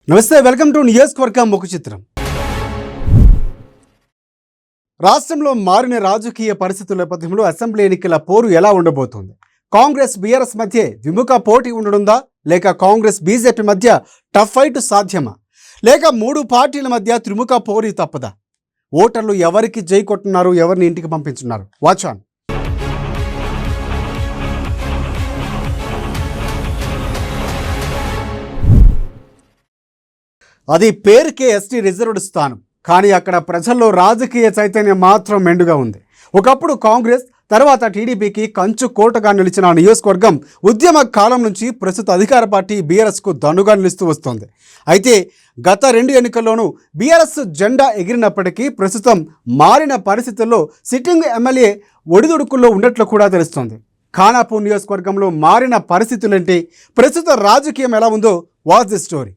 నమస్తే, welcome to నియోజకవర్గం ముఖ చిత్రం. రాష్ట్రంలో మారిన రాజకీయ పరిస్థితుల నేపథ్యంలో అసెంబ్లీ ఎన్నికల పోరు ఎలా ఉండబోతోంది? కాంగ్రెస్ బీఆర్ఎస్ మధ్య విముఖ పోటీ ఉండనుందా, లేక కాంగ్రెస్ బీజేపీ మధ్య టఫ్ ఫైట్ సాధ్యమా, లేక మూడు పార్టీల మధ్య త్రిముఖ పోరు తప్పదా? ఓటర్లు ఎవరికి జై కొట్టున్నారు, ఎవరిని ఇంటికి పంపించున్నారు? Watch on. అది పేరుకే ఎస్టీ రిజర్వ్డ్ స్థానం, కానీ అక్కడ ప్రజల్లో రాజకీయ చైతన్యం మాత్రం మెండుగా ఉంది. ఒకప్పుడు కాంగ్రెస్, తర్వాత టీడీపీకి కంచు కోటగా నిలిచిన నియోజకవర్గం ఉద్యమ కాలం నుంచి ప్రస్తుత అధికార పార్టీ బీఆర్ఎస్కు దన్నుగా నిలుస్తూ వస్తోంది. అయితే గత 2 ఎన్నికల్లోనూ బీఆర్ఎస్ జెండా ఎగిరినప్పటికీ ప్రస్తుతం మారిన పరిస్థితుల్లో సిట్టింగ్ ఎమ్మెల్యే ఒడిదుడుకుల్లో ఉన్నట్లు కూడా తెలుస్తోంది. ఖానాపూర్ నియోజకవర్గంలో మారిన పరిస్థితులేంటి, ప్రస్తుత రాజకీయం ఎలా ఉందో వాచ్ ది స్టోరీ.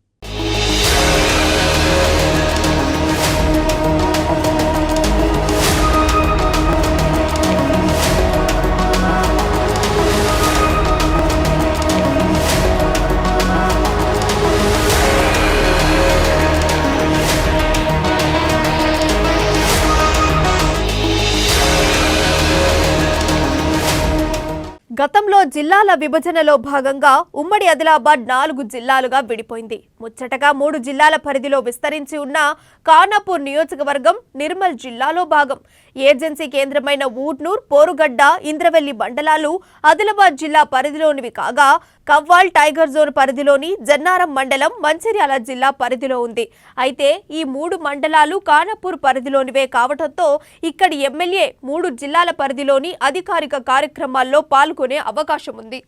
గతంలో జిల్లాల విభజనలో భాగంగా ఉమ్మడి ఆదిలాబాద్ 4 జిల్లాలుగా విడిపోయింది. ముచ్చటగా 3 జిల్లాల పరిధిలో విస్తరించి ఉన్న ఖానాపూర్ నియోజకవర్గం నిర్మల్ జిల్లాలో భాగం. ఏజెన్సీ కేంద్రమైన ఊట్నూర్, పోరుగడ్డ, ఇంద్రవెల్లి మండలాలు ఆదిలాబాద్ జిల్లా పరిధిలోనివి కాగా, కవ్వాల్ టైగర్ జోన్ పరిధిలోని జన్నారం మండలం మంచిర్యాల జిల్లా పరిధిలో ఉంది. అయితే ఈ 3 మండలాలు ఖానాపూర్ పరిధిలోనివే కావడంతో ఇక్కడి ఎమ్మెల్యే 3 జిల్లాల పరిధిలోని అధికారిక కార్యక్రమాల్లో పాల్గొనే అవకాశం ఉంది.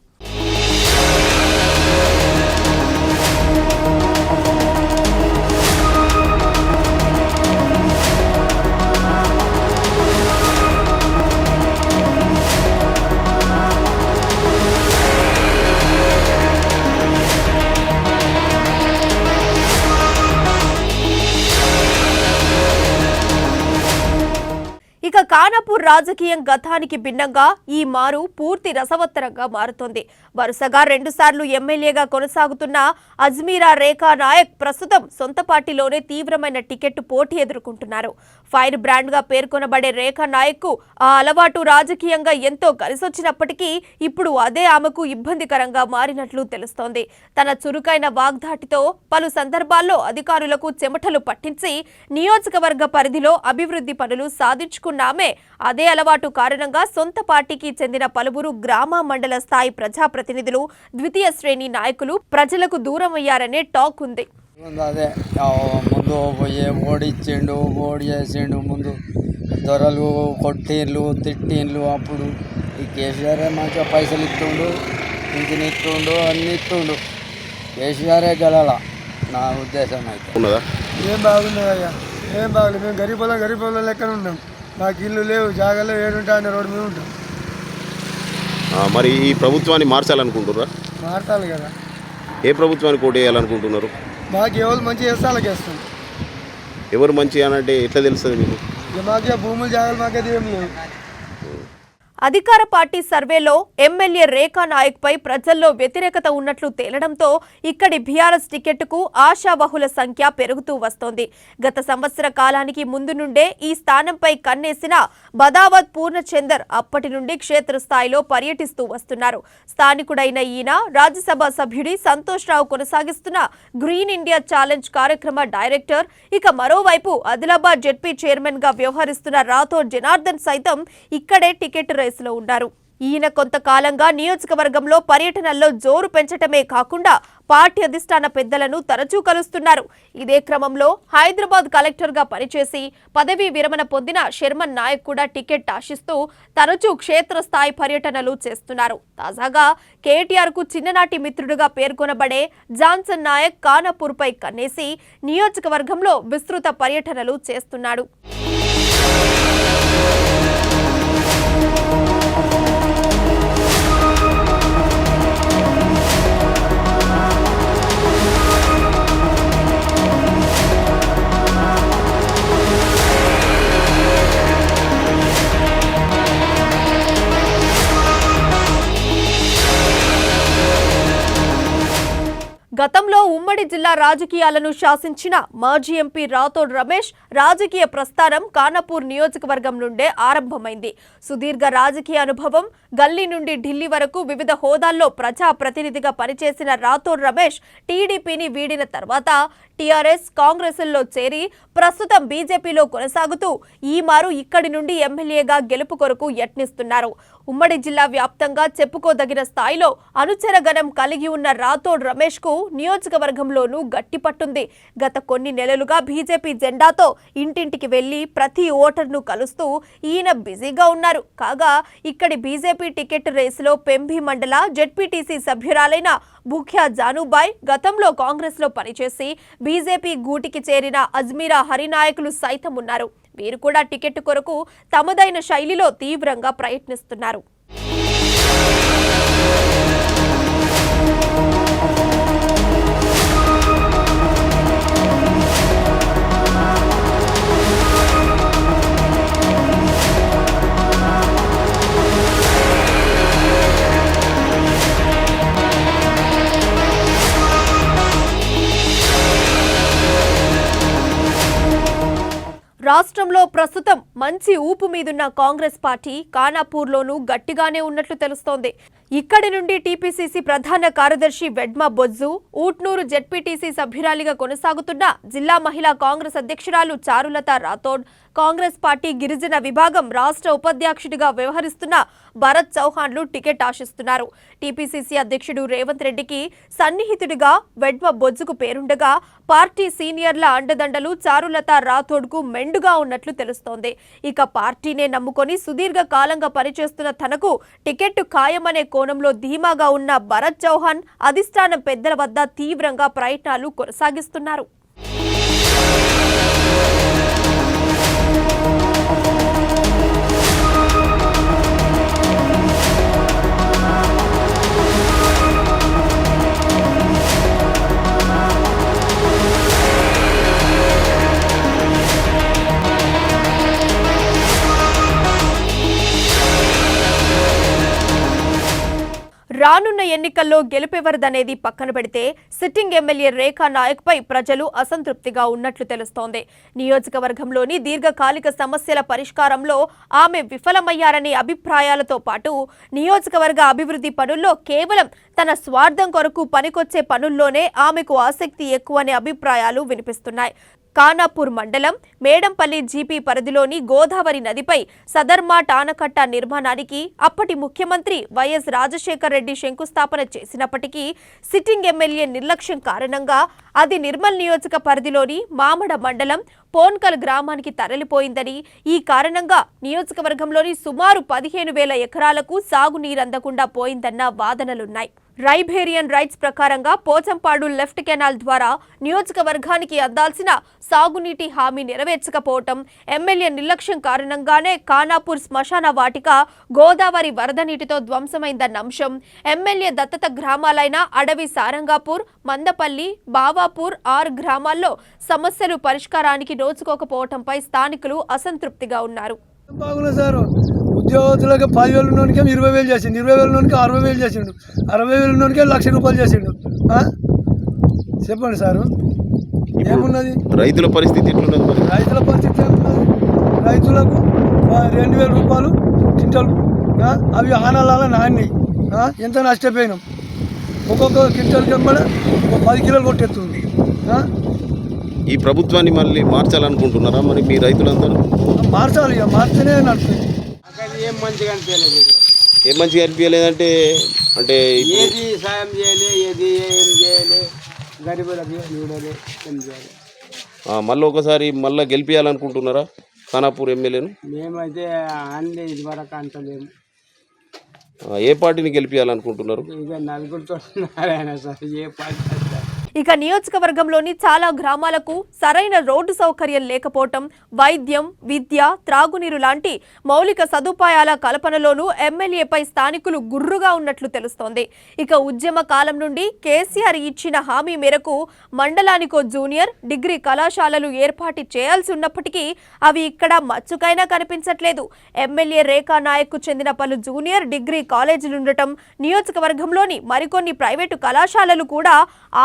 ఇక ఖానాపూర్ రాజకీయం గతానికి భిన్నంగా ఈ మారు పూర్తి రసవత్తరంగా మారుతోంది. వరుసగా 2 సార్లు ఎమ్మెల్యేగా కొనసాగుతున్న అజ్మీరా రేఖా నాయక్ ప్రస్తుతం సొంత పార్టీలోనే తీవ్రమైన టికెట్ పోటీ ఎదుర్కొంటున్నారు. ఫైర్ బ్రాండ్ గా పేర్కొనబడే రేఖా నాయక్ కు ఆ అలవాటు రాజకీయంగా ఎంతో కలిసొచ్చినప్పటికీ ఇప్పుడు అదే ఆమెకు ఇబ్బందికరంగా మారినట్లు తెలుస్తోంది. తన చురుకైన వాగ్దాటితో పలు సందర్భాల్లో అధికారులకు చెమటలు పట్టించి నియోజకవర్గ పరిధిలో అభివృద్ధి పనులు సాధించుకున్న ఆమె అదే అలవాటు కారణంగా సొంత పార్టీకి చెందిన పలువురు గ్రామ మండల స్థాయి ప్రజాప్రతినిధులు, ద్వితీయ శ్రేణి నాయకులు ప్రజలకు దూరం అయ్యారనే టాక్ ఉంది. అదే ముందు పోయి ఓడిచ్చిండు, ఓడి చేసిండు, ముందు దొరలు కొట్టిండ్లు, తిట్టిండ్లు. అప్పుడు ఈ కేసీఆర్ మంచిగా పైసలు ఇస్తుండు, ఇంటిని ఇస్తుండు, అన్ని ఇస్తుండు. కేసీఆరే గెలాల నా ఉద్దేశం అయితే. ఏం బాగున్నదయ్యా, ఏం బాగలేదు. మేము గరీబ్ వాళ్ళ లెక్కన ఉన్నాం. మాకు ఇల్లు లేవు, జాగాలో ఏడుంటా అనే రోడ్డు మీద ఉంటాం. మరి ఈ ప్రభుత్వాన్ని మార్చాలనుకుంటున్నారా? మార్చాలి కదా. ఏ ప్రభుత్వానికి ఓటు వేయాలనుకుంటున్నారు? మాకు ఎవరు మంచి చేస్తే వాళ్ళకి వేస్తాం. ఎవరు మంచి అని అంటే ఎట్లా తెలుస్తుంది మీకు? మాకే భూములు, జాగాలు మాకైతే ఏం లేవు. అధికార పార్టీ సర్వేలో ఎమ్మెల్యే రేఖా నాయక్ పై ప్రజల్లో వ్యతిరేకత ఉన్నట్లు తేలడంతో ఇక్కడి బీఆర్ఎస్ టికెట్కు ఆశావహుల సంఖ్య పెరుగుతూ వస్తోంది. గత సంవత్సర కాలానికి ముందు నుండే ఈ స్థానంపై కన్నేసిన బదావత్ పూర్ణచందర్ అప్పటి నుండి క్షేత్రస్థాయిలో పర్యటిస్తూ వస్తున్నారు. స్థానికుడైన ఈయన రాజ్యసభ సభ్యుడి సంతోష్ రావు కొనసాగిస్తున్న గ్రీన్ ఇండియా ఛాలెంజ్ కార్యక్రమ డైరెక్టర్. ఇక మరోవైపు ఆదిలాబాద్ జెడ్పీ చైర్మన్ గా వ్యవహరిస్తున్న రాథోడ్ జనార్దన్ సైతం ఇక్కడే టికెట్ రేసులో ఉన్నారు. ఈయన కొంతకాలంగా నియోజకవర్గంలో పర్యటనల్లో జోరు పెంచటమే కాకుండా పార్టీ అధిష్టాన పెద్దలను తరచూ కలుస్తున్నారు. ఇదే క్రమంలో హైదరాబాద్ కలెక్టర్ గా పనిచేసి పదవీ విరమణ పొందిన శర్మన్ నాయక్ కూడా టికెట్ ఆశిస్తూ తరచూ క్షేత్రస్థాయి పర్యటనలు చేస్తున్నారు. తాజాగా కేటీఆర్ కు చిన్ననాటి మిత్రుడిగా పేర్కొనబడే జాన్సన్ నాయక్ ఖానాపూర్ పై కన్నేసి నియోజకవర్గంలో విస్తృత పర్యటనలు చేస్తున్నాడు. గతంలో ఉమ్మడి జిల్లా రాజకీయాలను శాసించిన మాజీ ఎంపీ రాథోడ్ రమేష్ రాజకీయ ప్రస్థానం ఖానాపూర్ నియోజకవర్గం నుండే ఆరంభమైంది. సుదీర్ఘ రాజకీయ అనుభవం, గల్లీ నుండి ఢిల్లీ వరకు వివిధ హోదాల్లో ప్రజా ప్రతినిధిగా పనిచేసిన రాథోడ్ రమేష్ టీడీపీని వీడిన తర్వాత టీఆర్ఎస్, కాంగ్రెస్లో చేరి ప్రస్తుతం బీజేపీలో కొనసాగుతూ ఈ మారు ఇక్కడి నుండి ఎమ్మెల్యేగా గెలుపు కొరకు యత్నిస్తున్నారు. ఉమ్మడి జిల్లా వ్యాప్తంగా చెప్పుకోదగిన స్థాయిలో అనుచరగణం కలిగి ఉన్న రాథోడ్ రమేష్ కు నియోజకవర్గంలోనూ గట్టిపట్టుంది. గత కొన్ని నెలలుగా బీజేపీ జెండాతో ఇంటింటికి వెళ్లి ప్రతి ఓటర్ను కలుస్తూ ఈయన బిజీగా ఉన్నారు. కాగా ఇక్కడి బీజేపీ టికెట్ రేసులో పెంబి మండల జెడ్పీటీసీ సభ్యురాలైన బుఖ్యా జానుబాయ్ గతంలో కాంగ్రెస్ లో పనిచేసి బీజేపీ గూటికి చేరిన అజ్మీరా హరినాయకులు సైతం ఉన్నారు. వీరు కూడా టికెట్ కొరకు తమదైన శైలిలో తీవ్రంగా ప్రయత్నిస్తున్నారు. రాష్ట్రంలో ప్రస్తుతం మంచి ఊపు మీదున్న కాంగ్రెస్ పార్టీ ఖానాపూర్లోనూ గట్టిగానే ఉన్నట్లు తెలుస్తోంది. ఇక్కడి నుండి టీపీసీసీ ప్రధాన కార్యదర్శి వెడ్మా బొజ్జు, ఊట్నూరు జెడ్పీటీసీ సభ్యురాలిగా కొనసాగుతున్న జిల్లా మహిళా కాంగ్రెస్ అధ్యక్షురాలు చారులత రాథోడ్, కాంగ్రెస్ పార్టీ గిరిజన విభాగం రాష్ట్ర ఉపాధ్యక్షుడిగా వ్యవహరిస్తున్న భరత్ చౌహాన్లు టికెట్ ఆశిస్తున్నారు. టీపీసీసీ అధ్యక్షుడు రేవంత్ రెడ్డికి సన్నిహితుడిగా వెడ్మ బొజ్జుకు పేరుండగా పార్టీ సీనియర్ల అండదండలు చారులత రాథోడ్కు మెండుగా ఉన్నట్లు తెలుస్తోంది. ఇక పార్టీనే నమ్ముకొని సుదీర్ఘ కాలంగా పనిచేస్తున్న తనకు టికెట్ ఖాయమనే కోణంలో ధీమాగా ఉన్న భరత్ చౌహాన్ అధిష్టానం పెద్దల వద్ద తీవ్రంగా ప్రయత్నాలు కొనసాగిస్తున్నారు. రానున్న ఎన్నికల్లో గెలుపెవరిదనేది పక్కన పెడితే సిట్టింగ్ ఎమ్మెల్యే రేఖా నాయక్ పై ప్రజలు అసంతృప్తిగా ఉన్నట్లు తెలుస్తోంది. నియోజకవర్గంలోని దీర్ఘకాలిక సమస్యల పరిష్కారంలో ఆమె విఫలమయ్యారనే అభిప్రాయాలతో పాటు నియోజకవర్గ అభివృద్ధి పనుల్లో కేవలం తన స్వార్థం కొరకు పనికొచ్చే పనుల్లోనే ఆమెకు ఆసక్తి ఎక్కువనే అభిప్రాయాలు వినిపిస్తున్నాయి. ఖానాపూర్ మండలం మేడంపల్లి జీపీ పరిధిలోని గోదావరి నదిపై సదర్మాట్ ఆనకట్ట నిర్మాణానికి అప్పటి ముఖ్యమంత్రి వైఎస్ రాజశేఖర్ రెడ్డి శంకుస్థాపన చేసినప్పటికీ సిట్టింగ్ ఎమ్మెల్యే నిర్లక్ష్యం కారణంగా అది నిర్మల్ నియోజక పరిధిలోని మామడ మండలం పోన్కల్ గ్రామానికి తరలిపోయిందని, ఈ కారణంగా నియోజకవర్గంలోని సుమారు 15,000 ఎకరాలకు సాగునీరందకుండా పోయిందన్న వాదనలున్నాయి. రైబేరియన్ రైట్స్ ప్రకారంగా పోచంపాడు లెఫ్ట్ కెనాల్ ద్వారా నియోజకవర్గానికి అందాల్సిన సాగునీటి హామీ నెరవేర్చకపోవటం, ఎమ్మెల్యే నిర్లక్ష్యం కారణంగానే ఖానాపూర్ శ్మశాన వాటిక గోదావరి వరద నీటితో ధ్వంసమైందన్న అంశం, ఎమ్మెల్యే దత్తత గ్రామాలైన అడవి సారంగాపూర్, మందపల్లి, బావాపూర్ 6 గ్రామాల్లో సమస్యలు పరిష్కారానికి నోచుకోకపోవటంపై స్థానికులు అసంతృప్తిగా ఉన్నారు. బాగులేదు సార్, ఉద్యోగస్తులకి 10,000 ఉన్నోనికే 20,000 చేసిండు, 20,000 ఉన్నోనికే 60,000 చేసిండు, 60,000 ఉన్నోనికే ₹1,00,000 చేసిండు. చెప్పండి సారు, ఏమున్నది? రైతుల పరిస్థితి ఎట్లున్నది? రైతుల పరిస్థితి ఏమున్నది? రైతులకు ₹2,000 క్వింటల్, అవి ఆనాల నాణ్యి, ఎంత నష్టపోయినాం. ఒక్కొక్క క్వింటల్ కింద 10 కిలోలు కొట్టేస్తుంది. ఈ ప్రభుత్వాన్ని మళ్ళీ మార్చాలనుకుంటున్నారా మరి మీ రైతులందరూ? మార్చాలి, ఇక మార్చనే నడుస్తుంది. ఏం మంచిగా అనిపించలేదు. ఏం మంచిగా అనిపించలేదంటే అంటే ఏది సాయం చేయలే, ఏది ఏం చేయలే, గరీబులకి చూడలే, ఏం చేయాలి. మళ్ళీ ఒకసారి మళ్ళీ గెలిపించాలనుకుంటున్నారా ఖానాపూర్ ఎమ్మెల్యేను? మేమైతే అన్ని ఇదివరకు అంటలేము. ఏ పార్టీని గెలిపించాలనుకుంటున్నారు? ఇక నలుగురితో నారాయణ సార్, ఏ పార్టీ ఇక నియోజకవర్గంలోని చాలా గ్రామాలకు సరైన రోడ్డు సౌకర్యం లేకపోవటం, వైద్యం, విద్య, త్రాగునీరు లాంటి మౌలిక సదుపాయాల కల్పనలోనూ ఎమ్మెల్యేపై స్థానికులు గుర్రుగా ఉన్నట్లు తెలుస్తోంది. ఇక ఉద్యమ కాలం నుండి కేసీఆర్ ఇచ్చిన హామీ మేరకు మండలానికో జూనియర్, డిగ్రీ కళాశాలలు ఏర్పాటు చేయాల్సి ఉన్నప్పటికీ అవి ఇక్కడ మచ్చుకైనా కనిపించట్లేదు. ఎమ్మెల్యే రేఖా నాయక్ కు చెందిన పలు జూనియర్, డిగ్రీ కాలేజీలుండటం, నియోజకవర్గంలోని మరికొన్ని ప్రైవేటు కళాశాలలు కూడా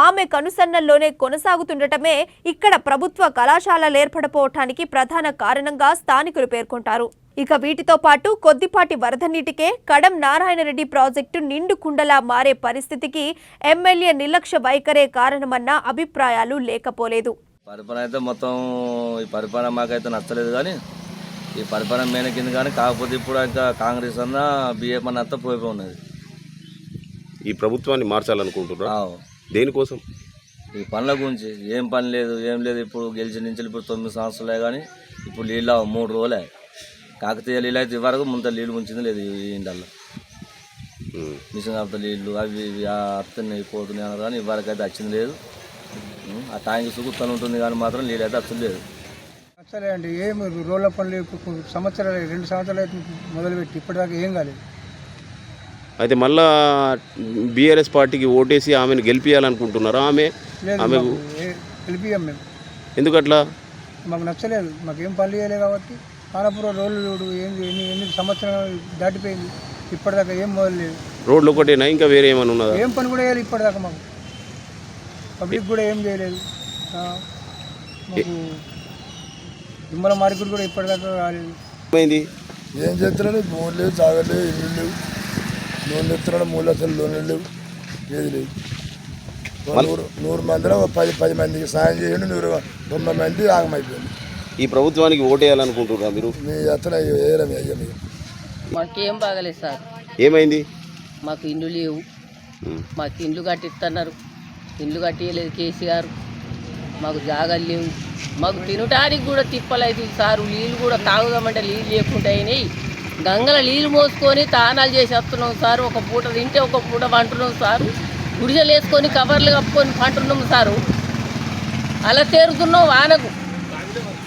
ఆమె కనుసన్నల్లోనే కొనసాగుతుండటమే ఇక్కడ ప్రభుత్వ కళాశాలలు ఏర్పడపోవటానికి ప్రధాన కారణంగా స్థానికులు పేర్కొంటారు. ఇక వీటితో పాటు కొద్దిపాటి వరద నీటికే కడం నారాయణరెడ్డి ప్రాజెక్టు నిండు కుండలా మారే పరిస్థితికి ఎమ్మెల్యే నిర్లక్ష్య వైఖరే కారణమన్న అభిప్రాయాలు లేకపోలేదు. పరిపాలన అయితే మొత్తం ఈ పరిపాలన మాకైతే నచ్చలేదు, కానీ ఈ పరిపాలన మేనకింది. కానీ కాకపోతే ఇప్పుడు ఇంకా కాంగ్రెస్ అన్న బీజేపీ అన్న అంతా పోయిపోయి ఉన్నది. ఈ ప్రభుత్వాన్ని మార్చాలనుకుంటున్నారా? దేనికోసం? ఈ పనుల గురించి ఏం పని లేదు, ఏం లేదు. ఇప్పుడు గెలిచిన నుంచి ఇప్పుడు 9 సంవత్సరాలే, కానీ ఇప్పుడు నీళ్ళు 3 రోజులే. కాకతీయ నీళ్ళు అయితే వరకు ముంత నీళ్ళు ముంచింది లేదు ఈ ఇండల్లో. మిషన్ కాకపోతే నీళ్ళు అవి ఇవి వస్తున్నాయి పోతున్నాయి అన్నారు, కానీ ఇవరకు అయితే వచ్చింది లేదు. ఆ ట్యాంక్ సుగుత్తలు ఉంటుంది, కానీ మాత్రం నీళ్ళు అయితే వచ్చింది లేదు. సరే అండి, ఏం రోడ్ల పనులు సంవత్సరాలు 2 సంవత్సరాలు అయితే మొదలుపెట్టి ఇప్పటిదాకా ఏం కాలేదు. అయితే మళ్ళా బీఆర్ఎస్ పార్టీకి ఓటేసి ఆమెను గెలిపించాలనుకుంటున్నారా? ఆమె గెలిపియం మేము. ఎందుకట్లా? మాకు నచ్చలేదు, మాకేం పనులు చేయలేదు కాబట్టి. కానపురం రోడ్లు చూడు, ఎన్ని సంవత్సరాలు దాటిపోయింది, ఇప్పటిదాకా ఏం మొదలలేదు. రోడ్లు ఒకటేనా, ఇంకా వేరే ఏమైనా ఉన్నదా? ఏం పని కూడా చేయాలి ఇప్పటిదాకా. మాకు పబ్లిక్ కూడా ఏం చేయలేదు. మాకు తుమ్మల మార్కెట్ కూడా ఇప్పటిదాకా రాలేదు. ఏం చేస్తున్నాడు? భూములు లేవు, సాగలేవు, ఇల్లు లేవు. లోన్లు ఎత్తున్నాడు, 3 లక్షలు లోన్లు లేవు, ఏది లేవు. 100 మందిలో 10 మందికి సాయం చేయండి, 190 మంది ఆగమైపోయింది. ఈ ప్రభుత్వానికి ఓటేయాలనుకుంటున్నారా మీరు? మీ అతను వేయలేము, అయ్యా మీరు. మాకేం బాగలేదు సార్. ఏమైంది? మాకు ఇండ్లు లేవు. మాకు ఇండ్లు కట్టిస్తున్నారు, ఇండ్లు కట్టియలేదు కేసీఆర్. మాకు జాగాలు లేవు, మాకు తినటానికి కూడా తిప్పలేదు సారు. నీళ్ళు కూడా తాగుదామంటే నీళ్ళు లేకుండా అయినాయి. గంగల నీళ్ళు మోసుకొని తానాలు చేసి వస్తున్నాం సారు. ఒక పూట తింటే ఒక పూట వంటున్నాం సారు. గుడిసెలు వేసుకొని కవర్లు కప్పుకొని పంటున్నాం సారు. అలా తేరుతున్నాం వానకు.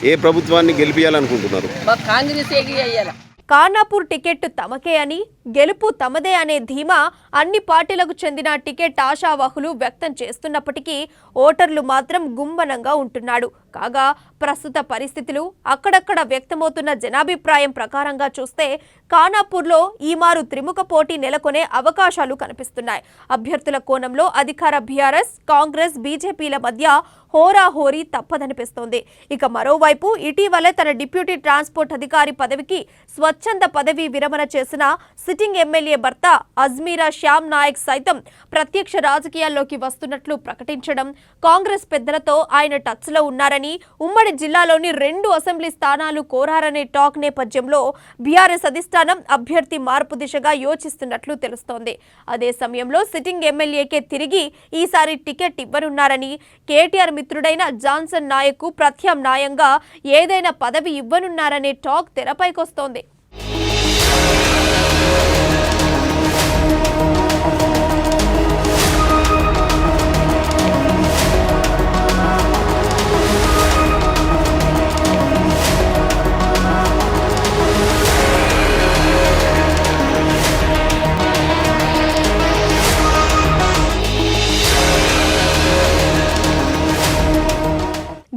ఏ ప్రభుత్వాన్ని గెలిపించాలనుకుంటున్నారు? మాకు కాంగ్రెస్ ఎగిరి అయ్యాల. ఖానాపూర్ టికెట్ తమకే అని, గెలుపు తమదే అనే ధీమా అన్ని పార్టీలకు చెందిన టికెట్ ఆశావాహులు వ్యక్తం చేస్తున్నప్పటికీ ఓటర్లు మాత్రం గుమ్మనంగా ఉంటున్నాడు. కాగా ప్రస్తుత పరిస్థితులు, అక్కడక్కడ వ్యక్తమవుతున్న జనాభిప్రాయం ప్రకారంగా చూస్తే ఖానాపూర్లో ఈమారు త్రిముఖ పోటీ నెలకొనే అవకాశాలు కనిపిస్తున్నాయి. అభ్యర్థుల కోణంలో అధికార బీఆర్ఎస్, కాంగ్రెస్, బీజేపీల మధ్య హోరాహోరీ తప్పదనిపిస్తోంది. ఇక మరోవైపు ఇటీవలే తన డిప్యూటీ ట్రాన్స్పోర్ట్ అధికారి పదవికి స్వచ్ఛంద పదవీ విరమణ చేసిన సిట్టింగ్ ఎమ్మెల్యే భర్త అజ్మీరా శ్యామ్ నాయక్ సైతం ప్రత్యక్ష రాజకీయాల్లోకి వస్తున్నట్లు ప్రకటించడం, కాంగ్రెస్ పెద్దలతో ఆయన టచ్లో ఉన్నారని, ఉమ్మడి జిల్లాలోని 2 అసెంబ్లీ స్థానాలు కోరారనే టాక్ నేపథ్యంలో బీఆర్ఎస్ అధిష్టానం అభ్యర్థి మార్పు దిశగా యోచిస్తున్నట్లు తెలుస్తోంది. అదే సమయంలో సిట్టింగ్ ఎమ్మెల్యేకే తిరిగి ఈసారి టికెట్ ఇవ్వనున్నారని, కేటీఆర్ మిత్రుడైన జాన్సన్ నాయక్ ప్రత్యామ్నాయంగా ఏదైనా పదవి ఇవ్వనున్నారనే టాక్ తెరపైకొస్తోంది.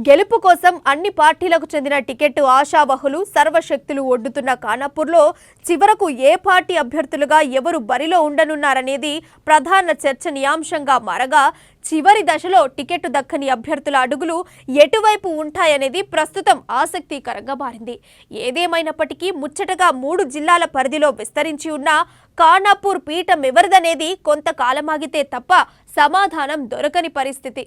గెలుపు కోసం అన్ని పార్టీలకు చెందిన టికెట్ ఆశావహులు సర్వశక్తులు ఒడ్డుతున్న ఖానాపూర్లో చివరకు ఏ పార్టీ అభ్యర్థులుగా ఎవరు బరిలో ఉండనున్నారనేది ప్రధాన చర్చనీయాంశంగా మారగా, చివరి దశలో టికెట్ దక్కని అభ్యర్థుల అడుగులు ఎటువైపు ఉంటాయనేది ప్రస్తుతం ఆసక్తికరంగా మారింది. ఏదేమైనప్పటికీ ముచ్చటగా 3 జిల్లాల పరిధిలో విస్తరించి ఉన్న ఖానాపూర్ పీఠం ఎవరిదనేది కొంతకాలమాగితే తప్ప సమాధానం దొరకని పరిస్థితి.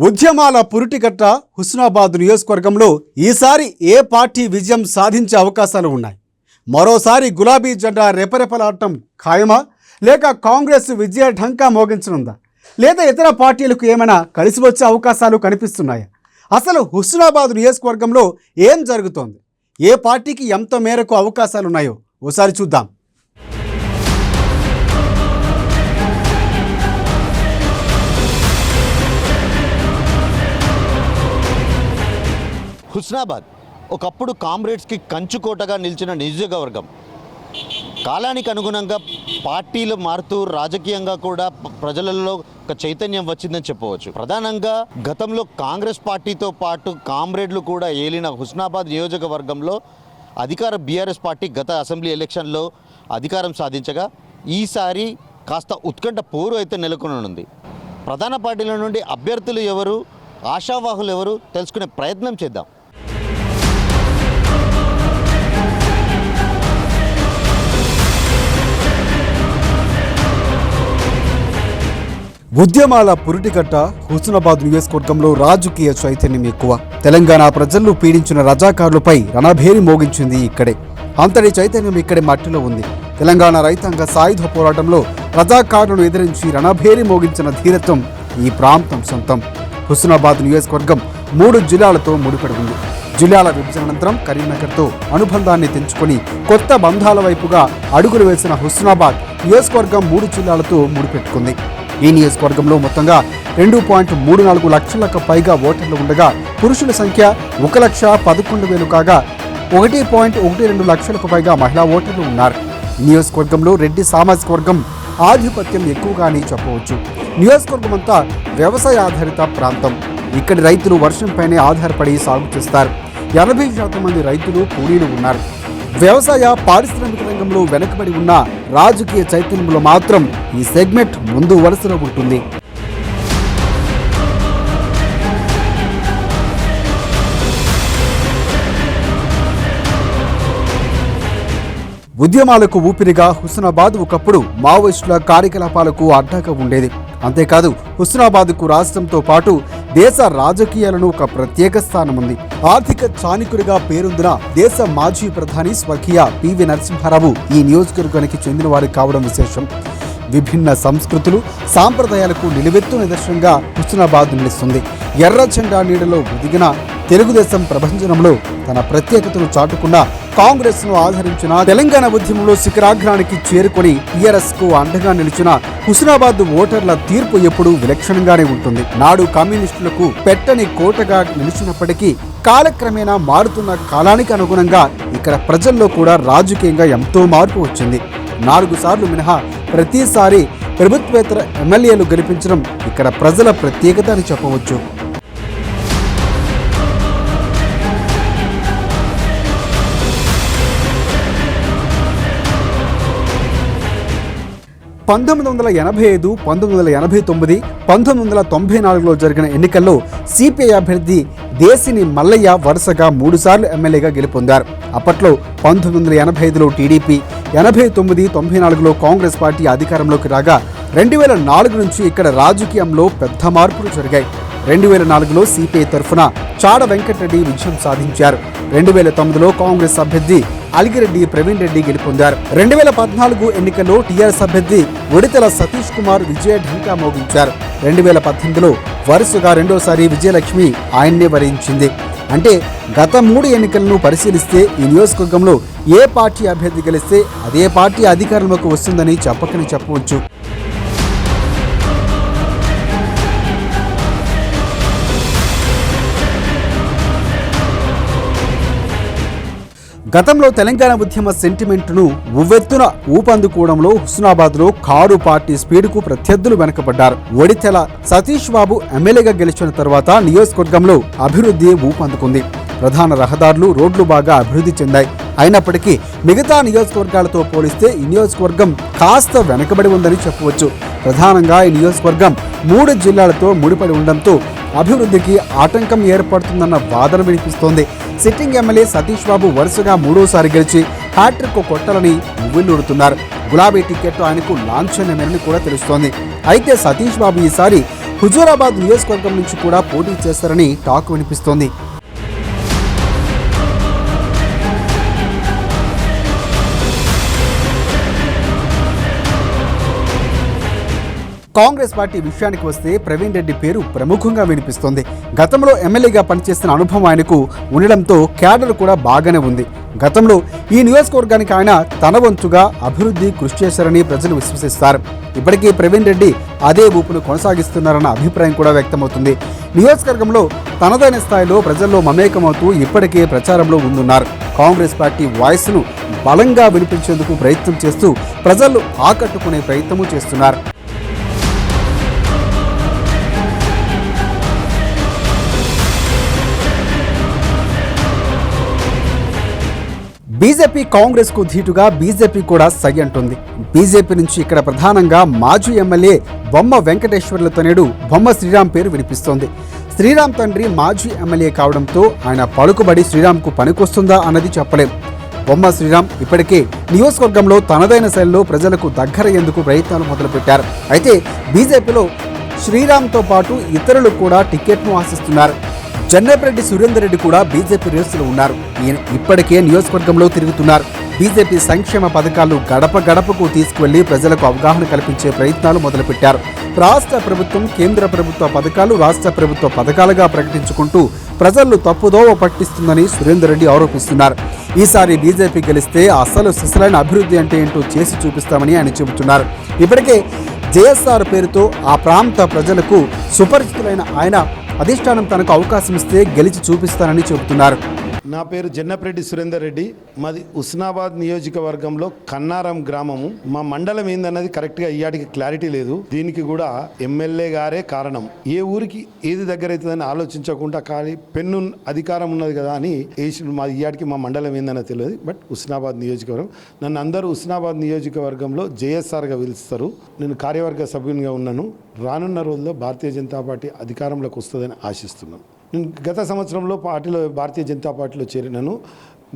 ఉద్యమాల పురిటిగట్ట హుస్నాబాద్ నియోజకవర్గంలో ఈసారి ఏ పార్టీ విజయం సాధించే అవకాశాలు ఉన్నాయి? మరోసారి గులాబీ జెండా రెపరెపలాడటం ఖాయమా? లేక కాంగ్రెస్ విజయ ఢంకా మోగించనుందా? లేదా ఇతర పార్టీలకు ఏమైనా కలిసి వచ్చే అవకాశాలు కనిపిస్తున్నాయా? అసలు హుస్నాబాద్ నియోజకవర్గంలో ఏం జరుగుతోంది? ఏ పార్టీకి ఎంత మేరకు అవకాశాలు ఉన్నాయో ఓసారి చూద్దాం. హుస్నాబాద్ ఒకప్పుడు కామ్రేడ్స్కి కంచుకోటగా నిలిచిన నియోజకవర్గం. కాలానికి అనుగుణంగా పార్టీలు మారుతూ రాజకీయంగా కూడా ప్రజలలో ఒక చైతన్యం వచ్చిందని చెప్పవచ్చు. ప్రధానంగా గతంలో కాంగ్రెస్ పార్టీతో పాటు కామ్రేడ్లు కూడా ఏలిన హుస్నాబాద్ నియోజకవర్గంలో అధికార బీఆర్ఎస్ పార్టీ గత అసెంబ్లీ ఎలక్షన్లో అధికారం సాధించగా ఈసారి కాస్త ఉత్కంఠ పోరు అయితే నెలకొననుంది. ప్రధాన పార్టీల నుండి అభ్యర్థులు ఎవరు, ఆశావాహులు ఎవరు తెలుసుకునే ప్రయత్నం చేద్దాం. ఉద్యమాల పురిటిగట్ట హుస్నాబాద్ నియోజకవర్గంలో రాజకీయ చైతన్యం ఎక్కువ. తెలంగాణ ప్రజలను పీడించిన రజాకారులపై రణభేరి మోగించింది ఇక్కడే. అంతటి చైతన్యం ఇక్కడి మట్టిలో ఉంది. తెలంగాణ రైతాంగ సాయుధ పోరాటంలో రజాకారులను ఎదిరించి రణభేరి మోగించిన ధీరత్వం ఈ ప్రాంతం సొంతం. హుస్నాబాద్ నియోజకవర్గం 3 జిల్లాలతో ముడిపడి ఉంది. జిల్లాల విభజన అనంతరం కరీంనగర్తో అనుబంధాన్ని తెంచుకొని కొత్త బంధాల వైపుగా అడుగులు వేసిన హుస్నాబాద్ నియోజకవర్గం 3 జిల్లాలతో ముడిపెట్టుకుంది. ఈ నియోజకవర్గంలో మొత్తంగా 2.34 లక్షలకు పైగా ఓటర్లు ఉండగా పురుషుల సంఖ్య 1,11,000 కాగా 1.12 లక్షలకు పైగా మహిళా ఓటర్లు ఉన్నారు. నియోజకవర్గంలో రెడ్డి సామాజిక వర్గం ఆధిపత్యం ఎక్కువగానే చెప్పవచ్చు. నియోజకవర్గం అంతా వ్యవసాయ ఆధారిత ప్రాంతం. ఇక్కడి రైతులు వర్షంపైనే ఆధారపడి సాగు చేస్తారు. 80% మంది రైతులు కూలీలు ఉన్నారు. వ్యవసాయ పారిశ్రామిక రంగంలో వెనుకబడి ఉన్న రాజకీయ చైతన్యంలో మాత్రం ఈ సెగ్మెంట్ ముందు వరుసలో ఉంటుంది. ఉద్యమాలకు ఊపిరిగా హుస్నాబాద్ ఒకప్పుడు మావోయిస్టుల కార్యకలాపాలకు అడ్డాగా ఉండేది. అంతేకాదు హుస్నాబాద్కు రాష్ట్రంతో పాటు దేశ రాజకీయాలను ఒక ప్రత్యేక స్థానం ఉంది. ఆర్థిక చాణికుడిగా పేరొందిన దేశ మాజీ ప్రధాని స్వర్గీయ పివి నరసింహారావు ఈ నియోజకవర్గానికి చెందినవారు కావడం విశేషం. విభిన్న సంస్కృతులు సాంప్రదాయాలకు నిలువెత్తు నిదర్శనంగా హుస్నాబాద్ నిలుస్తుంది. ఎర్ర జెండా నీడలో ఒదిగిన తెలుగుదేశం ప్రభంజనంలో తన ప్రత్యేకతను చాటుకున్న కాంగ్రెస్ను ఆదరించిన తెలంగాణ ఉద్యమంలో శిఖరాగ్రానికి చేరుకొని టీఆర్ఎస్కు అండగా నిలిచిన హుస్నాబాద్ ఓటర్ల తీర్పు ఎప్పుడూ విలక్షణంగానే ఉంటుంది. నాడు కమ్యూనిస్టులకు పెట్టని కోటగా నిలిచినప్పటికీ కాలక్రమేణా మారుతున్న కాలానికి అనుగుణంగా ఇక్కడ ప్రజల్లో కూడా రాజకీయంగా ఎంతో మార్పు వచ్చింది. 4 సార్లు మినహా ప్రతిసారి ప్రభుత్వేతర ఎమ్మెల్యేలు గెలిపించడం ఇక్కడ ప్రజల ప్రత్యేకత అని చెప్పవచ్చు. పంతొమ్మిది 1985, 1989, 1994లో జరిగిన ఎన్నికల్లో సిపిఐ అభ్యర్థి దేశిని మల్లయ్య వరుసగా 3 సార్లు ఎమ్మెల్యేగా గెలుపొందారు. అప్పట్లో 1985లో టీడీపీ, 89, 94లో కాంగ్రెస్ పార్టీ అధికారంలోకి రాగా 2004 నుంచి ఇక్కడ రాజకీయంలో పెద్ద మార్పులు జరిగాయి. 2004లో సిపిఐ తరఫున చాడ వెంకటరెడ్డి విజయం సాధించారు. 2009లో కాంగ్రెస్ అభ్యర్థి అలిగిరెడ్డి ప్రవీణ్ రెడ్డి గెలుపొందారు. 2014 ఎన్నికల్లో టీఆర్ఎస్ అభ్యర్థి ఒడితెల సతీష్ కుమార్ విజయ ఢంకా మోగించారు. 2018లో వరుసగా రెండోసారి విజయలక్ష్మి ఆయన్నే వరించింది. అంటే గత 3 ఎన్నికలను పరిశీలిస్తే ఈ నియోజకవర్గంలో ఏ పార్టీ అభ్యర్థి గెలిస్తే అదే పార్టీ అధికారంలోకి వస్తుందని చెప్పకని చెప్పవచ్చు. గతంలో తెలంగాణ ఉద్యమ సెంటిమెంట్ను ఉవ్వెత్తున ఊపందుకోవడంలో హుస్నాబాద్లో కారు పార్టీ స్పీడ్కు ప్రత్యర్థులు వెనకబడ్డారు. ఒడితెల సతీష్ బాబు ఎమ్మెల్యేగా గెలిచిన తర్వాత నియోజకవర్గంలో అభివృద్ధి ఊపందుకుంది. ప్రధాన రహదారులు, రోడ్లు బాగా అభివృద్ధి చెందాయి. అయినప్పటికీ మిగతా నియోజకవర్గాలతో పోలిస్తే ఈ నియోజకవర్గం కాస్త వెనకబడి ఉందని చెప్పవచ్చు. ప్రధానంగా ఈ నియోజకవర్గం 3 జిల్లాలతో ముడిపడి ఉండడంతో అభివృద్ధికి ఆటంకం ఏర్పడుతుందన్న వాదన వినిపిస్తోంది. సిట్టింగ్ ఎమ్మెల్యే సతీష్ బాబు వరుసగా 3వ సారి గెలిచి హ్యాట్రిక్ కొట్టాలని ఉవ్విళ్లూరుతున్నారు. గులాబీ టికెట్ ఆయనకు లాంఛనమేనని కూడా తెలుస్తోంది. అయితే సతీష్ బాబు ఈసారి హుజూరాబాద్ నియోజకవర్గం నుంచి కూడా పోటీ చేస్తారని టాక్ వినిపిస్తోంది. కాంగ్రెస్ పార్టీ విషయానికి వస్తే ప్రవీణ్ రెడ్డి పేరు ప్రముఖంగా వినిపిస్తోంది. గతంలో ఎమ్మెల్యేగా పనిచేసిన అనుభవం ఆయనకు ఉండడంతో క్యాడర్ కూడా బాగానే ఉంది. గతంలో ఈ నియోజకవర్గానికి ఆయన తన వంతుగా అభివృద్ధి కృషి చేశారని ప్రజలు విశ్వసిస్తారు. ఇప్పటికీ ప్రవీణ్ రెడ్డి అదే ఊపును కొనసాగిస్తున్నారన్న అభిప్రాయం కూడా వ్యక్తమవుతుంది. నియోజకవర్గంలో తనదైన స్థాయిలో ప్రజల్లో మమేకమవుతూ ఇప్పటికే ప్రచారంలో ముందున్నారు. కాంగ్రెస్ పార్టీ వాయిస్ను బలంగా వినిపించేందుకు ప్రయత్నం చేస్తూ ప్రజలు ఆకట్టుకునే ప్రయత్నము చేస్తున్నారు. బీజేపీ కాంగ్రెస్ కు ధీటుగా బీజేపీ కూడా సై అంటుంది. బీజేపీ నుంచి ఇక్కడ ప్రధానంగా మాజీ ఎమ్మెల్యే బొమ్మ వెంకటేశ్వర్లతో నేడు బొమ్మ శ్రీరామ్ పేరు వినిపిస్తోంది. శ్రీరామ్ తండ్రి మాజీ ఎమ్మెల్యే కావడంతో ఆయన పలుకుబడి శ్రీరామ్కు పనికొస్తుందా అన్నది చెప్పలేం. బొమ్మ శ్రీరామ్ ఇప్పటికే నియోజకవర్గంలో తనదైన శైలిలో ప్రజలకు దగ్గరయ్యేందుకు ప్రయత్నాలు మొదలుపెట్టారు. అయితే బీజేపీలో శ్రీరామ్తో పాటు ఇతరులు కూడా టికెట్ను ఆశిస్తున్నారు. జన్నపరెడ్డి సురేందర్ రెడ్డి కూడా బీజేపీ రేసులో ఉన్నారు. ఈయన ఇప్పటికే నియోజకవర్గంలో తిరుగుతున్నారు. బీజేపీ సంక్షేమ పథకాలు గడప గడపకు తీసుకువెళ్లి ప్రజలకు అవగాహన కల్పించే ప్రయత్నాలు మొదలుపెట్టారు. రాష్ట్ర ప్రభుత్వం కేంద్ర ప్రభుత్వ పథకాలు రాష్ట్ర ప్రభుత్వ పథకాలుగా ప్రకటించుకుంటూ ప్రజలను తప్పుదోవ పట్టిస్తుందని సురేందర్ రెడ్డి ఆరోపిస్తున్నారు. ఈసారి బీజేపీ గెలిస్తే అసలు సిసలైన అభివృద్ధి అంటే ఏంటో చేసి చూపిస్తామని ఆయన చెబుతున్నారు. ఇప్పటికే జేఎస్ఆర్ పేరుతో ఆ ప్రాంత ప్రజలకు సుపరిచితులైన ఆయన అధిష్టానం తనకు అవకాశం ఇస్తే గెలిచి చూపిస్తానని చెబుతున్నారు. నా పేరు జన్నపరెడ్డి సురేందర్ రెడ్డి. మాది హుస్నాబాద్ నియోజకవర్గంలో కన్నారం గ్రామము. మా మండలం ఏందన్నది కరెక్ట్గా ఇయ్యాటికి క్లారిటీ లేదు. దీనికి కూడా ఎమ్మెల్యే గారే కారణం. ఏ ఊరికి ఏది దగ్గర అవుతుందని ఆలోచించకుండా ఖాళీ పెన్ను అధికారం ఉన్నది కదా అని మా ఇయ్యాటికి మా మండలం ఏందన్నది తెలియదు. బట్ హుస్నాబాద్ నియోజకవర్గం, నన్ను అందరూ హుస్నాబాద్ నియోజకవర్గంలో జేఎస్ఆర్గా పిలుస్తారు. నేను కార్యవర్గ సభ్యునిగా ఉన్నాను. రానున్న రోజుల్లో భారతీయ జనతా పార్టీ అధికారంలోకి వస్తుందని ఆశిస్తున్నాను. నేను గత సంవత్సరంలో భారతీయ జనతా పార్టీలో చేరినాను.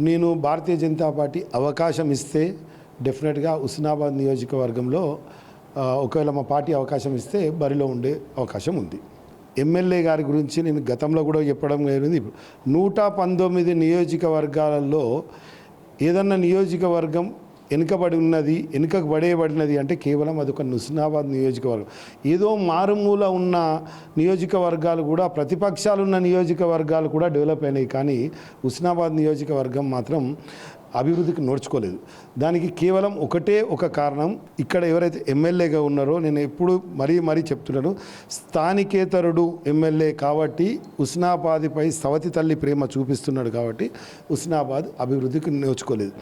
నేను భారతీయ జనతా పార్టీ అవకాశం ఇస్తే డెఫినెట్గా హుస్నాబాద్ నియోజకవర్గంలో ఒకవేళ మా పార్టీ అవకాశం ఇస్తే బరిలో ఉండే అవకాశం ఉంది. ఎమ్మెల్యే గారి గురించి నేను గతంలో కూడా చెప్పడం జరిగింది. 119 నియోజకవర్గాలలో ఏదన్నా నియోజకవర్గం వెనుకకు పడేయబడినది అంటే కేవలం అదొక హుస్నాబాద్ నియోజకవర్గం. ఏదో మారుమూల ఉన్న నియోజకవర్గాలు కూడా, ప్రతిపక్షాలున్న నియోజకవర్గాలు కూడా డెవలప్ అయినాయి. కానీ హుస్నాబాద్ నియోజకవర్గం మాత్రం అభివృద్ధికి నోచుకోలేదు. దానికి కేవలం ఒక కారణం, ఇక్కడ ఎవరైతే ఎమ్మెల్యేగా ఉన్నారో, నేను ఎప్పుడు మరీ చెప్తున్నాను, స్థానికేతరుడు ఎమ్మెల్యే కాబట్టి హుస్నాబాద్పై సవతి తల్లి ప్రేమ చూపిస్తున్నాడు కాబట్టి హుస్నాబాద్ అభివృద్ధికి నోచుకోలేదు.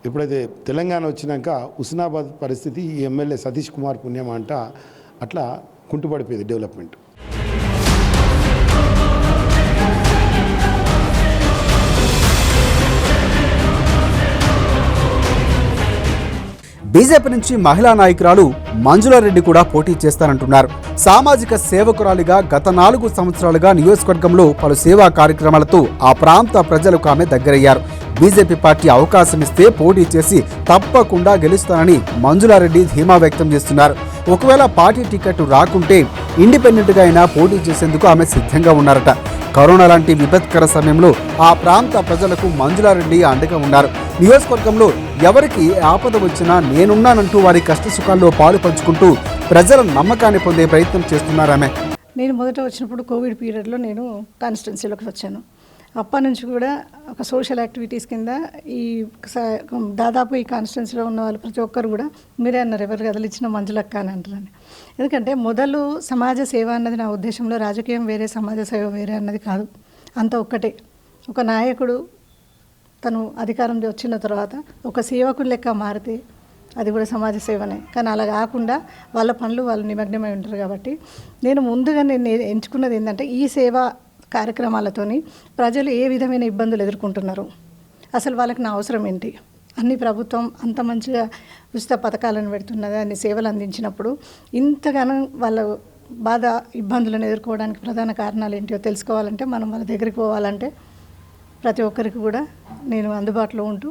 ఎప్పుడైతే తెలంగాణ వచ్చినాక హుస్నాబాద్ పరిస్థితి ఈ ఎమ్మెల్యే సతీష్ కుమార్ పుణ్యం అంట అట్లా కుంటుపడిపోయింది డెవలప్మెంట్. బీజేపీ నుంచి మహిళా నాయకురాలు మంజులారెడ్డి కూడా పోటీ చేస్తారంటున్నారు. సామాజిక సేవకురాలిగా గత 4 సంవత్సరాలుగా నియోజకవర్గంలో పలు సేవా కార్యక్రమాలతో ఆ ప్రాంత ప్రజలకు ఆమె దగ్గరయ్యారు. బీజేపీ పార్టీ అవకాశం ఇస్తే పోటీ చేసి తప్పకుండా గెలుస్తానని మంజులారెడ్డి ధీమా వ్యక్తం చేస్తున్నారు. ఒకవేళ పార్టీ టికెట్ రాకుంటే ఇండిపెండెంట్గా అయినా పోటీ చేసేందుకు ఆమె సిద్ధంగా ఉన్నారట. కరోనా లాంటి విపత్కర సమయంలో ఆ ప్రాంత ప్రజలకు మంజులారెడ్డి అండగా ఉన్నారు. నియోజకవర్గంలో ఎవరికి ఆపద వచ్చినా నేనున్నానంటూ వారి కష్టసుఖాల్లో పాలు పంచుకుంటూ ప్రజల నమ్మకాన్ని పొందే ప్రయత్నం చేస్తున్నారామె. నేను మొదట వచ్చినప్పుడు కోవిడ్ పీరియడ్లో నేను కాన్స్టిట్యున్సీలోకి వచ్చాను. అప్పటి నుంచి కూడా ఒక సోషల్ యాక్టివిటీస్ కింద దాదాపు ఈ కాన్స్టిట్యున్సీలో ఉన్న వాళ్ళు ప్రతి ఒక్కరు కూడా మీరే అన్నారు, ఎవరు కదిలిచ్చిన మంజులక్క అని అంటారని. ఎందుకంటే మొదలు సమాజ సేవ అన్నది నా ఉద్దేశంలో రాజకీయం వేరే, సమాజ సేవ వేరే అన్నది కాదు, అంత ఒక్కటే. ఒక నాయకుడు తను అధికారం వచ్చిన తర్వాత ఒక సేవకుని లెక్క మారితే అది కూడా సమాజ సేవనే. కానీ అలా కాకుండా వాళ్ళ పనులు వాళ్ళు నిమగ్నమై ఉంటారు. కాబట్టి నేను ముందుగా ఎంచుకున్నది ఏంటంటే ఈ సేవా కార్యక్రమాలతోని ప్రజలు ఏ విధమైన ఇబ్బందులు ఎదుర్కొంటున్నారు, అసలు వాళ్ళకి నా అవసరం ఏంటి, అన్ని ప్రభుత్వం అంత మంచిగా ఉచిత పథకాలను పెడుతున్నది, అన్ని సేవలు అందించినప్పుడు ఇంతగానో వాళ్ళ బాధ ఇబ్బందులను ఎదుర్కోవడానికి ప్రధాన కారణాలు ఏంటో తెలుసుకోవాలంటే మనం వాళ్ళ దగ్గరికి పోవాలంటే ప్రతి ఒక్కరికి కూడా నేను అందుబాటులో ఉంటూ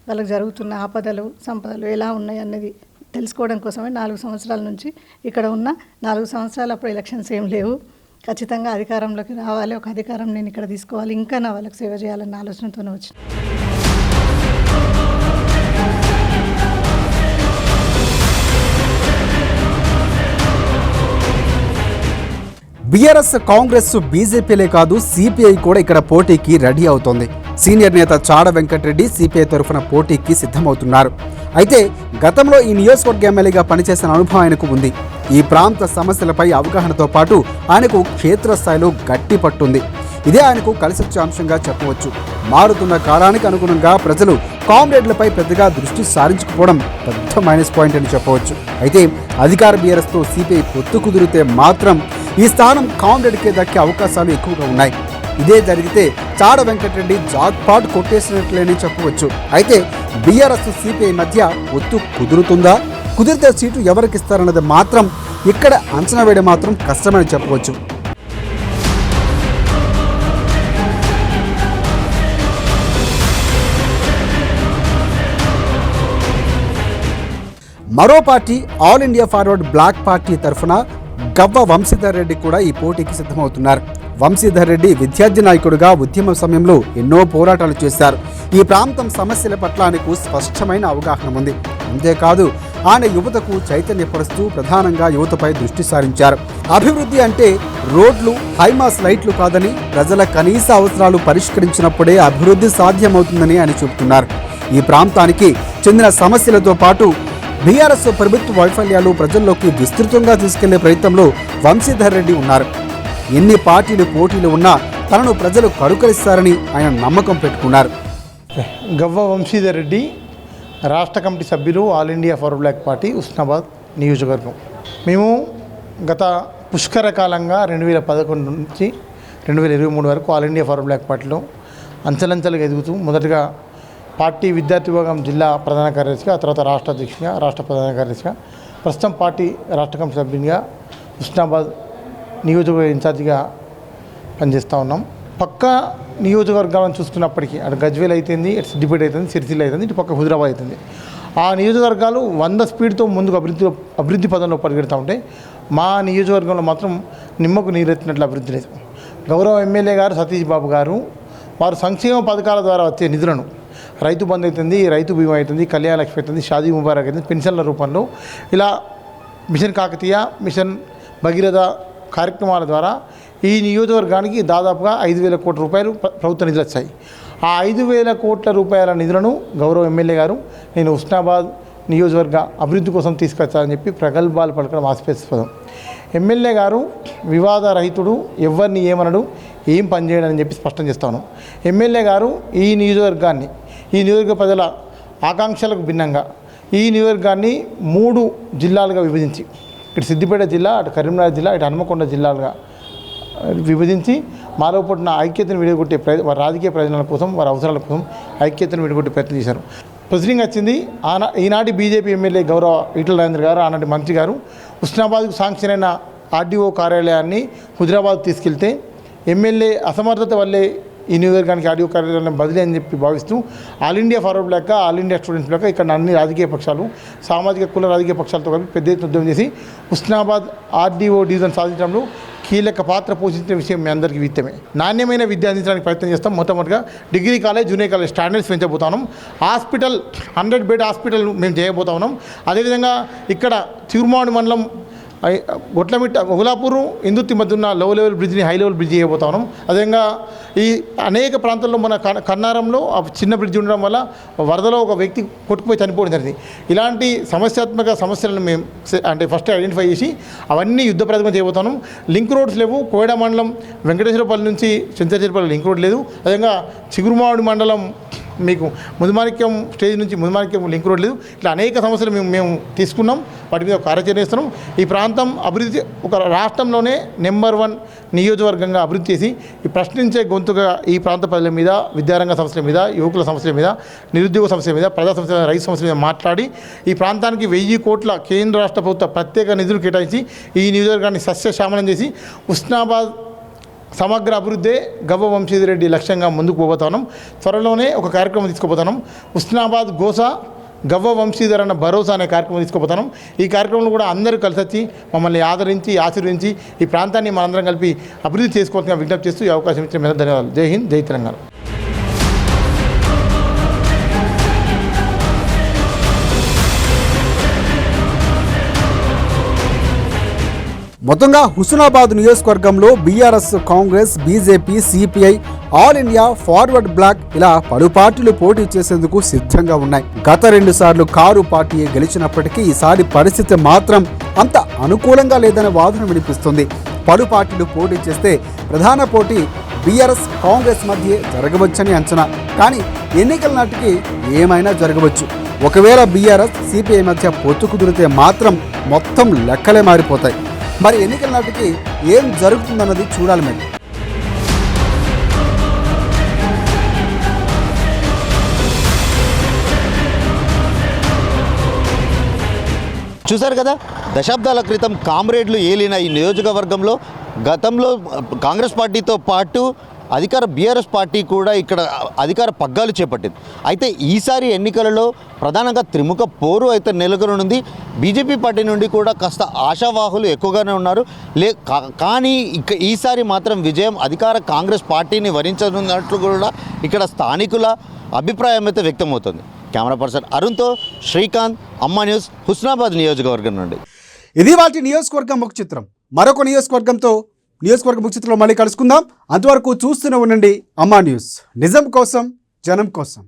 వాళ్ళకి జరుగుతున్న ఆపదలు సంపదలు ఎలా ఉన్నాయి అన్నది తెలుసుకోవడం కోసమే 4 సంవత్సరాల నుంచి ఇక్కడ ఉన్న. 4 సంవత్సరాలు అప్పుడు ఎలక్షన్స్ ఏం లేవు. ఖచ్చితంగా అధికారంలోకి రావాలి, ఒక అధికారం నేను ఇక్కడ తీసుకోవాలి, ఇంకా నా వాళ్ళకి సేవ చేయాలన్న ఆలోచనతోనే వచ్చిన. బీఆర్ఎస్, కాంగ్రెస్, బీజేపీలే కాదు సిపిఐ కూడా ఇక్కడ పోటీకి రెడీ అవుతోంది. సీనియర్ నేత చాడ వెంకటరెడ్డి సిపిఐ తరఫున పోటీకి సిద్ధమవుతున్నారు. అయితే గతంలో ఈ నియోజకవర్గ ఎమ్మెల్యేగా పనిచేసిన అనుభవం ఆయనకు ఉంది. ఈ ప్రాంత సమస్యలపై అవగాహనతో పాటు ఆయనకు క్షేత్రస్థాయిలో గట్టి పట్టుంది. ఇదే ఆయనకు కలిసొచ్చే అంశంగా చెప్పవచ్చు. మారుతున్న కాలానికి అనుగుణంగా ప్రజలు కామ్రేడ్లపై పెద్దగా దృష్టి సారించకపోవడం పెద్ద మైనస్ పాయింట్ అని చెప్పవచ్చు. అయితే అధికార బీఆర్ఎస్తో సిపిఐ పొత్తు కుదిరితే మాత్రం ఈ స్థానం కామ్రేడ్కే దక్కే అవకాశాలు ఎక్కువగా ఉన్నాయి. ఇదే జరిగితే చాడ వెంకటరెడ్డి జాక్పాట్ కొట్టేసినట్లేని చెప్పవచ్చు. అయితే బీఆర్ఎస్ సిపిఐ మధ్య పొత్తు కుదురుతుందా? కుదిరితే సీటు ఎవరికిస్తారన్నది మాత్రం ఇక్కడ అంచనా వేయడం మాత్రం కష్టమని చెప్పవచ్చు. మరో party All India Forward Bloc party తరఫున గవ్వ వంశీధర్ రెడ్డి కూడా ఈ పోటీకి సిద్ధమవుతున్నారు. వంశీధర్ రెడ్డి విద్యార్థి నాయకుడిగా ఉద్యమ సమయంలో ఎన్నో పోరాటాలు చేశారు. ఈ ప్రాంతం సమస్యల పట్ల ఆయనకు స్పష్టమైన అవగాహన ఉంది. అంతేకాదు ఆయన యువతకు చైతన్యపరుస్తూ ప్రధానంగా యువతపై దృష్టి సారించారు. అభివృద్ధి అంటే రోడ్లు, హైమాస్ లైట్లు కాదని, ప్రజల కనీస అవసరాలు పరిష్కరించినప్పుడే అభివృద్ధి సాధ్యమవుతుందని ఆయన చెబుతున్నారు. ఈ ప్రాంతానికి చెందిన సమస్యలతో పాటు బీఆర్ఎస్ ప్రభుత్వ వైఫల్యాలు ప్రజల్లోకి విస్తృతంగా తీసుకెళ్లే ప్రయత్నంలో వంశీధర్ రెడ్డి ఉన్నారు. ఎన్ని పార్టీలు పోటీలు ఉన్నా తనను ప్రజలు కరుకరిస్తారని ఆయన నమ్మకం పెట్టుకున్నారు. గవ్వ వంశీధర్ రెడ్డి, రాష్ట్ర కమిటీ సభ్యులు, All India Forward Bloc party, Husnabad నియోజకవర్గం. మేము గత పుష్కర కాలంగా 2011 నుంచి 2023 వరకు ఆల్ ఇండియా ఫార్వర్డ్ బ్లాక్ పార్టీలో అంచెలంచెలుగా ఎదుగుతూ మొదటగా పార్టీ విద్యార్థి విభాగం జిల్లా ప్రధాన కార్యదర్శిగా, ఆ తర్వాత రాష్ట్ర అధ్యక్షునిగా, రాష్ట్ర ప్రధాన కార్యదర్శిగా, ప్రస్తుతం పార్టీ రాష్ట్ర కమిటీ సభ్యునిగా ఉస్నాబాద్ నియోజకవర్గ ఇన్ఛార్జిగా పనిచేస్తూ ఉన్నాం. పక్క నియోజకవర్గాలను చూసుకున్నప్పటికీ అటు గజ్వేల్ అవుతుంది, ఇటు సిద్దిపేట అవుతుంది, సిరిసిల్ల అవుతుంది, ఇటు పక్క హుజరాబాద్ అవుతుంది. ఆ నియోజకవర్గాలు 100 స్పీడ్తో ముందుకు అభివృద్ధి పదంలో పరిగెడుతూ ఉంటాయి. మా నియోజకవర్గంలో మాత్రం నిమ్మకు నీరెత్తినట్లు అభివృద్ధి లేదు. గౌరవ ఎమ్మెల్యే గారు సతీష్ బాబు గారు వారు సంక్షేమ పథకాల ద్వారా వచ్చే నిధులను, రైతు బంధు అవుతుంది, రైతు బీమా అవుతుంది, కళ్యాణ లక్ష్మి అవుతుంది, షాదీ ముబారక్ అవుతుంది, పెన్షన్ల రూపంలో ఇలా మిషన్ కాకతీయ, మిషన్ భగీరథ కార్యక్రమాల ద్వారా ఈ నియోజకవర్గానికి దాదాపుగా 5,000 కోట్ల రూపాయలు ప్రభుత్వ నిధులు వచ్చాయి. ఆ 5,000 కోట్ల రూపాయల నిధులను గౌరవ ఎమ్మెల్యే గారు నేను ఉస్నాబాద్ నియోజకవర్గ అభివృద్ధి కోసం తీసుకొచ్చాలని చెప్పి ప్రగల్భాలు పలకడం ఆస్పదం. ఎమ్మెల్యే గారు వివాద రహితుడు, ఎవరిని ఏమనడు, ఏం పనిచేయడని చెప్పి స్పష్టం చేస్తాను. ఎమ్మెల్యే గారు ఈ నియోజకవర్గాన్ని, ఈ నియోజకవర్గ ప్రజల ఆకాంక్షలకు భిన్నంగా ఈ నియోజకవర్గాన్ని 3 జిల్లాలుగా విభజించి, ఇటు సిద్దిపేట జిల్లా, అటు కరీంనగర్ జిల్లా, ఇటు హనుమకొండ జిల్లాలుగా విభజించి మాలో పుట్టిన ఐక్యతను విడగొట్టే వారి రాజకీయ ప్రయోజనాల కోసం, వారి అవసరాల కోసం ఐక్యతను విడగొట్టే ప్రయత్నం చేశారు. ప్రొసీడింగ్ వచ్చింది. ఈనాటి బీజేపీ ఎమ్మెల్యే గౌరవ ఈటల రాజేంద్ర గారు, ఆనాటి మంత్రి గారు ఉస్నాబాద్కు శాంక్షన్ అయిన ఆర్డీఓ కార్యాలయాన్ని హుజరాబాద్ తీసుకెళ్తే ఎమ్మెల్యే అసమర్థత వల్లే ఈ నియోజకవర్గానికి ఆర్డీఓ కార్యాలయం బదిలీ అని చెప్పి భావిస్తూ All India Forward Bloc, All India Students Bloc ఇక్కడ అన్ని రాజకీయ పక్షాలు, సామాజిక కుల రాజకీయ పక్షాలతో కలిపి పెద్ద ఎత్తున ఉద్యమం చేసి ఉస్నాబాద్ ఆర్డీఓ డివిజన్ సాధించడంలో కీలక పాత్ర పోషించిన విషయం మీ అందరికీ విత్తమే. నాణ్యమైన విద్య అందించడానికి ప్రయత్నం చేస్తాం. మొట్టమొదటిగా degree college, junior college standards పెంచబోతున్నాం. హాస్పిటల్ 100 బెడ్ హాస్పిటల్ మేము చేయబోతా ఉన్నాం. అదేవిధంగా ఇక్కడ చిరుమాడు మండలం గొట్లమిట్ట, ఒగులాపూరు, ఇందుర్తి మధ్య ఉన్న లో లెవెల్ బ్రిడ్జ్ని హై లెవెల్ బ్రిడ్జ్ చేయబోతా ఉన్నాం. అదేవిధంగా ఈ అనేక ప్రాంతాల్లో మన కన్నారంలో ఆ చిన్న బ్రిడ్జ్ ఉండడం వల్ల వరదలో ఒక వ్యక్తి కొట్టుకుపోయి చనిపోవడం జరిగింది. ఇలాంటి సమస్యాత్మక సమస్యలను మేము అంటే ఫస్ట్ ఐడెంటిఫై చేసి అవన్నీ యుద్ధ ప్రాతిపదికన చేయబోతున్నాం. లింక్ రోడ్స్ లేవు. కోయడా మండలం వెంకటేశ్వరపల్లి నుంచి చెంచర్పల్లి లింక్ రోడ్ లేదు. అదేవిధంగా చిగురుమావిడి మండలం మీకు ముదుమాణిక్యం స్టేజ్ నుంచి ముదుమాణిక్యం లింక్ రోడ్ లేదు. ఇట్లా అనేక సమస్యలు మేము తీసుకున్నాం. వాటి మీద కార్యాచరణ చేస్తున్నాం. ఈ ప్రాంతం అభివృద్ధి ఒక రాష్ట్రంలోనే నెంబర్ 1 నియోజకవర్గంగా అభివృద్ధి చేసి ఈ ప్రశ్నించే గొంతుగా ఈ ప్రాంత ప్రజల మీద, విద్యారంగ సమస్యల మీద, యువకుల సమస్యల మీద, నిరుద్యోగ సమస్యల మీద, ప్రజా సమస్యల మీద, రైతు సమస్యల మీద మాట్లాడి ఈ ప్రాంతానికి 1000 కోట్ల కేంద్ర రాష్ట్ర ప్రభుత్వ ప్రత్యేక నిధులు కేటాయించి ఈ నియోజకవర్గాన్ని సస్యశ్యామలం చేసి ఉస్నాబాద్ సమగ్ర అభివృద్ధే గవ్వ వంశీధర్ రెడ్డి లక్ష్యంగా ముందుకు పోబోతున్నాం. త్వరలోనే ఒక కార్యక్రమం తీసుకుపోతున్నాం. ఉస్నాబాద్ గోసా గవ్వ వంశీధర్ అన్న భరోసా అనే కార్యక్రమం తీసుకుపోతాను. ఈ కార్యక్రమంలో కూడా అందరూ కలిసి వచ్చి మమ్మల్ని ఆదరించి ఆశీర్వదించి ఈ ప్రాంతాన్ని మనందరం కలిపి అభివృద్ధి చేసుకోవాల్సిన విజ్ఞప్తి చేస్తూ ఈ అవకాశం ఇచ్చిన మీద ధన్యవాదాలు. జై హింద్, జై తెలంగాణ. మొత్తంగా హుస్నాబాద్ నియోజకవర్గంలో BRS, Congress, BJP, CPI, All India Forward Bloc ఇలా పలు పార్టీలు పోటీ చేసేందుకు సిద్ధంగా ఉన్నాయి. గత 2 సార్లు కారు పార్టీ గెలిచినప్పటికీ ఈసారి పరిస్థితి మాత్రం అంత అనుకూలంగా లేదనే వాదన వినిపిస్తుంది. పలు పార్టీలు పోటీ చేస్తే ప్రధాన పోటీ బీఆర్ఎస్, కాంగ్రెస్ మధ్య జరగవచ్చని అంచనా. కానీ ఎన్నికల నాటికి ఏమైనా జరగవచ్చు. ఒకవేళ బీఆర్ఎస్, సిపిఐ మధ్య పొత్తు కుదిరితే మాత్రం మొత్తం లెక్కలే మారిపోతాయి. మరి ఎన్నికల నాటికి ఏం జరుగుతుందన్నది చూడాలి. మరి చూశారు కదా, దశాబ్దాల క్రితం కామ్రేడ్లు ఏలిన ఈ నియోజకవర్గంలో గతంలో కాంగ్రెస్ పార్టీతో పాటు అధికార బీఆర్ఎస్ పార్టీ కూడా ఇక్కడ అధికార పగ్గాలు చేపట్టింది. అయితే ఈసారి ఎన్నికలలో ప్రధానంగా త్రిముఖ పోరు అయితే నెలకొనుంది. బీజేపీ పార్టీ నుండి కూడా కాస్త ఆశావాహులు ఎక్కువగానే ఉన్నారు. కానీ ఈసారి మాత్రం విజయం అధికార కాంగ్రెస్ పార్టీని వరించనున్నట్లు కూడా ఇక్కడ స్థానికుల అభిప్రాయం అయితే వ్యక్తమవుతుంది. కెమెరా పర్సన్ అరుణ్తో శ్రీకాంత్, అమ్మా న్యూస్, హుస్నాబాద్ నియోజకవర్గం నుండి. ఇది వాటి నియోజకవర్గం ముఖ చిత్రం. మరొక నియోజకవర్గ ముఖ చిత్రంలో మళ్ళీ కలుసుకుందాం. అంతవరకు చూస్తూనే ఉండండి అమ్మా న్యూస్. నిజం కోసం, జనం కోసం.